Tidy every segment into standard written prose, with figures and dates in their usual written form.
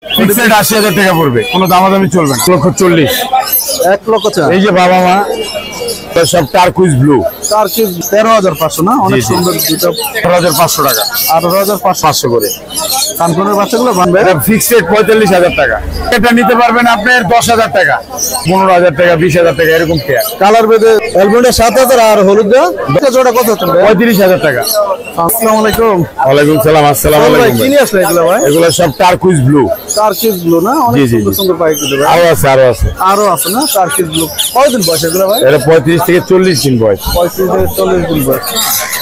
Fixed ৮০,০০০ টাকা পড়বে, কোনো দামাদামি চলবে না। ১,৪০,০০০। ১,০০,০০০। এই যে বাবা মা সব টার্কুইজ ব্লু। টার্কিশ ১৩,৫০০ না? অনেক সুন্দর দুটো। ১৮,৫০০ টাকা। ১৮,৫০০ করে। কানপুরের বাচ্চাগুলো বানবে ফিক্সড ৪৫,০০০ টাকা। এটা নিতে পারবেন আপনার ১০,০০০ টাকা, ১৫,০০০ টাকা, 20,০০০ টাকা এরকম পেয়ার। কালার বেদে অ্যালমন্ডে ৭,০০০ আর হলুদ জোড়া কত হচ্ছে? ৩৫,০০০ টাকা। আসসালামু আলাইকুম। ওয়ালাইকুম সালাম। আসসালামু আলাইকুম। কি নিয়ে আসলে এগুলো ভাই? এগুলো সব টার্কুইজ ব্লু। টার্কিশ ব্লু না? অনেক সুন্দর সুন্দর পাইক দিতে ভাই। আরো আছে না টার্কিশ ব্লু। কয়দিন বয়স এগুলো ভাই? এটা ৩৫ থেকে ৪০ দিন বয়স। ৩৫ থেকে ৪০ দিন বয়স।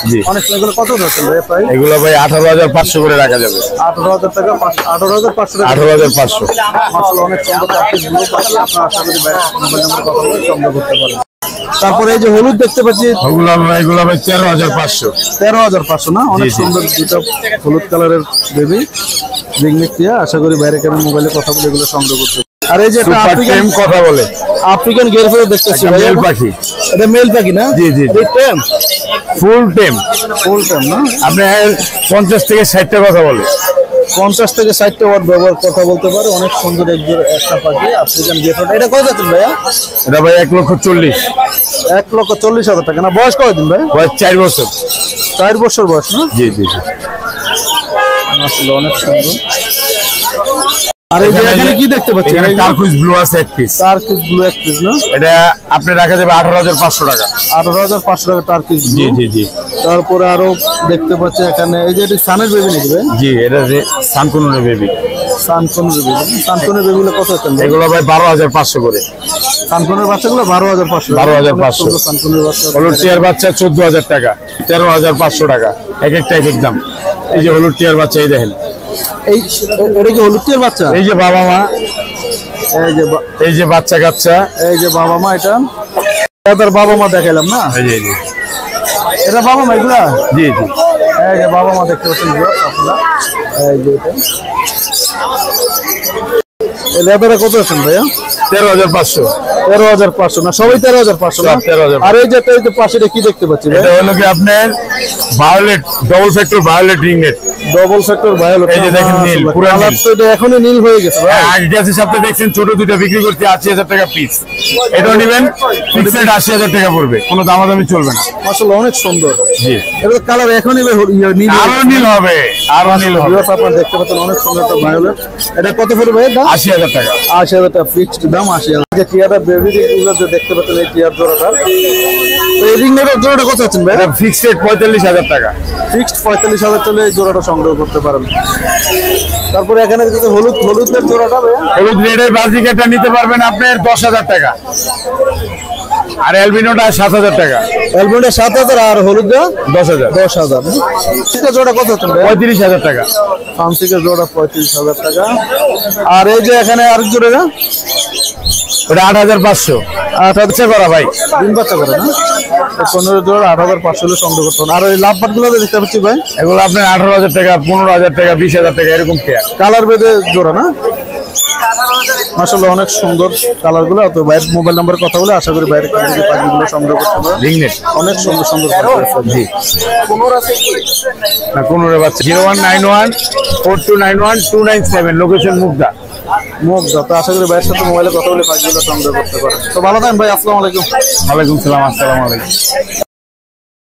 জি। অনেক এগুলো কত হচ্ছে ভাই প্রাইস? এগুলো ভাই ১৮,৫০০ করে রাখা যাবে। ১৮,০০০ টাকা। ১৮,৫০০ টাকা। ১৮,৫০০। মাশাআল্লাহ অনেক সুন্দর টার্কিশ ব্লু পাখি। আপনারা আশা করি ভাই মোবাইল নাম্বার কথা বলে সংগ্রহ করতে পারেন। তারপরে এই যে হলুদ দেখতে পাচ্ছি, এগুলো ভাই ১৩,৫০০। ১৩,৫০০ না? অনেক সুন্দর দুটো হলুদ কালারের বেবি রিংনেক টিয়া। আশা করি বাইরে কেন মোবাইলে কথা বলে এগুলো সংগ্রহ করতে। আর এই যে আফ্রিকান কথা বলে, আফ্রিকান গেরফে দেখতেছি মেল পাখি। এটা মেল পাখি না? জি জি। টেম ফুল টেম। ফুল টেম না? আপনি ৫০ থেকে ৬০টা কথা বলে। ৫০ থেকে ৬০টা ওয়ার্ড ব্যবহার কথা বলতে পারে। অনেক সুন্দর একটা পাখি আফ্রিকান গেরফে। এটা কত যাচ্ছেন ভাইয়া? এটা ভাই ১,৪০,০০০। ১,৪০,০০০ টাকা না? বয়স কতদিন ভাই? বয়স ৪ বছর। ৪ বছর বয়স না? জি জি জি। আসলে অনেক সুন্দর। আর এই যে এখানে কি দেখতে পাচ্ছি? টার্কুইজ ব্লু আছে এক পিস। টার্কিশ ব্লু এক পিস না? এটা আপনি রাখা যাবে ১৮,৫০০ টাকা। ১৮,৫০০ টাকা টার্কিশ ব্লু। জি জি জি। তারপরে আরো দেখতে পাচ্ছি এখানে এই যে এটা সানের বেবি নাকি ভাই? জি, এটা সানকুনের বেবি। সানকুনের বেবি। সানকুনের বেবিগুলো কত হচ্ছে? এগুলো ভাই ১২,৫০০ করে। সানকুনের বাচ্চাগুলো ১২,৫০০। ১২,৫০০। সানকুনের বাচ্চা। হলুদ টিয়ার বাচ্চা ১৪,০০০ টাকা, ১৩,৫০০ টাকা। এক একটা এক এক দাম। এই যে হলুদ টিয়ার বাচ্চা, এই দেখেন। এটা কি হলুদ টিয়ার বাচ্চা? এই যে বাবা মা, এই যে বাচ্চা কাচ্চা, এই যে বাবা মা। এটা তাদের বাবা মা দেখাইলাম না? এটা বাবা মা এগুলা? জি জি। এই যে বাবা মা দেখতে পাচ্ছেন আপনারা। এই যে এটা এই লেদারে কত আছেন ভাইয়া? ১৩,৫০০। ১৩,৫০০ না? সবাই ১৩,৫০০ না? ১৩,৫০০। আর এই যে পাশে কি দেখতে পাচ্ছি? এটা হলো কি আপনার violet, double factor violet ring net. Double factor violet. এই যে দেখেন নীল, পুরো নীল। তো এটা এখনই নীল হয়ে গেছে ভাই। আগে গেছে সপ্তাহে দেখছেন ছোট দুটো বিক্রি করতে ৮০,০০০ টাকা পিস। এটাও নেবেন ফিক্সড ৮০,০০০ টাকা পড়বে, কোনো দামাদামি চলবে না। আসলে অনেক সুন্দর। জি। এটা কালার এখনই নীল। আরো নীল হবে, আরো নীল হবে। আপনারা দেখতে পাচ্ছেন অনেক সুন্দর একটা ভায়োলেট। এটা কত পড়বে ভাই? ৮০,০০০ টাকা। ৮০,০০০ টাকা ফিক্সড দাম। ৮০,০০০। যে টিয়ারটা বেবি গুলো যে দেখতে পাচ্ছেন এই টিয়ার জোড়াটা, এই রিংনেটের জোড়াটা কত আছেন ভাই? এটা ফিক্সড ৪৫,০০০ টাকা। ফিক্সড ৪৫,০০০ চলে এই জোড়াটা সংগ্রহ করতে পারেন। তারপরে এখানে যদি হলুদের জোড়াটা ভাই, হলুদ রেডের বাজিকাটা নিতে পারবেন আপনার ১০,০০০ টাকা। আর অ্যালবিনোটা ৭,০০০ টাকা। অ্যালমন্ডে ৭,০০০ আর হলুদ ১০,০০০। ১০,০০০। এটা জোড়া কত হচ্ছে ভাই? ৩৫,০০০ টাকা। ফার্মসিকের জোড়া ৩৫,০০০ টাকা। আর এই যে এখানে আরেক জোড়া না? ওটা ৮,৫০০। ৮,০০০ করা ভাই। ডিম বাচ্চা করে না? ১৫ জোড়া ৮,৫০০ হলে সংগ্রহ করতে হবে। আর ওই লাভ বাট গুলো দেখতে পাচ্ছি ভাই, এগুলো আপনার ১৮,০০০ টাকা, ১৫,০০০ টাকা, ২০,০০০ টাকা এরকম পেয়ার। কালার বেদে জোড়া না? মাশাআল্লাহ অনেক সুন্দর কালার গুলো। তো ভাইয়ের মোবাইল নাম্বারে কথা বলে আশা করি বাইরে পাখিগুলো সংগ্রহ করতে পারবেন। রিংনেট অনেক সুন্দর সুন্দর জি। না, ১৫ বাচ্চা। 0191 4291 297, লোকেশন মুগদা। তো আশা করি ভাইয়ের সাথে মোবাইলে কথা বলে পাখিগুলো সংগ্রহ করতে পারেন। তো ভালো থাকেন ভাই। আসসালামু আলাইকুম। ওয়ালাইকুম সালাম। আসসালামু আলাইকুম।